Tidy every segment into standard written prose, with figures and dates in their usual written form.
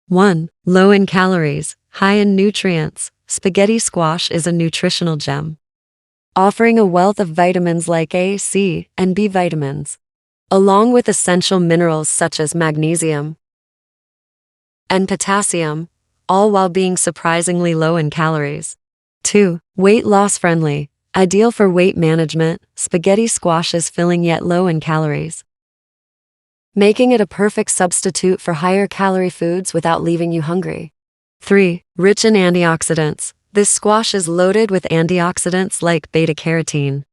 1. Low in calories, high in nutrients. Spaghetti squash is a nutritional gem, offering a wealth of vitamins like A, C, and B vitamins, along with essential minerals such as magnesium and potassium, all while being surprisingly low in calories. 2. Weight loss friendly, ideal for weight management. Spaghetti squash is filling yet low in calories, making it a perfect substitute for higher calorie foods without leaving you hungry. 3. Rich in antioxidants. This squash is loaded with antioxidants like beta-carotene,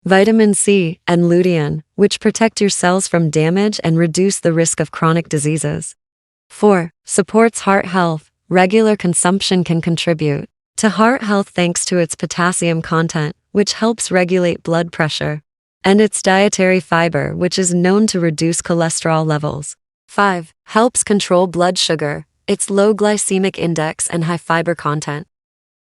vitamin C, and lutein, which protect your cells from damage and reduce the risk of chronic diseases. 4. Supports heart health. Regular consumption can contribute to heart health thanks to its potassium content, which helps regulate blood pressure, and its dietary fiber, which is known to reduce cholesterol levels. 5. Helps control blood sugar. Its low glycemic index and high fiber content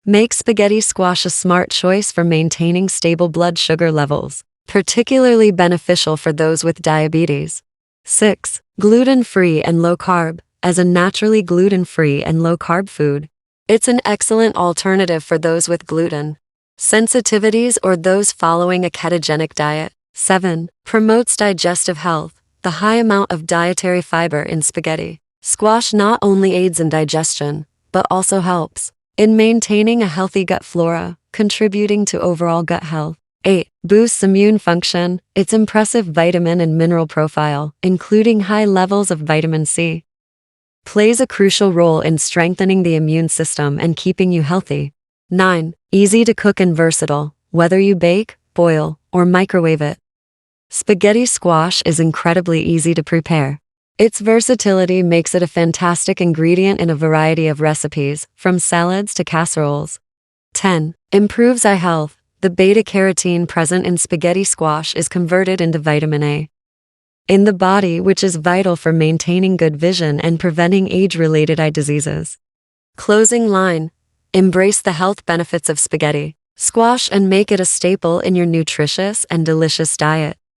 make spaghetti squash a smart choice for maintaining stable blood sugar levels, particularly beneficial for those with diabetes. 6. Gluten-free and low-carb. As a naturally gluten-free and low-carb food, it's an excellent alternative for those with gluten sensitivities or those following a ketogenic diet. 7. Promotes digestive health. The high amount of dietary fiber in spaghetti squash not only aids in digestion, but also helps in maintaining a healthy gut flora, contributing to overall gut health. 8. Boosts immune function. Its impressive vitamin and mineral profile, including high levels of vitamin C, plays a crucial role in strengthening the immune system and keeping you healthy. 9. Easy to cook and versatile. Whether you bake, boil, or microwave it, spaghetti squash is incredibly easy to prepare. Its versatility makes it a fantastic ingredient in a variety of recipes, from salads to casseroles. 10. Improves eye health. The beta-carotene present in spaghetti squash is converted into vitamin A in the body, which is vital for maintaining good vision and preventing age-related eye diseases. Closing line. Embrace the health benefits of spaghetti squash and make it a staple in your nutritious and delicious diet.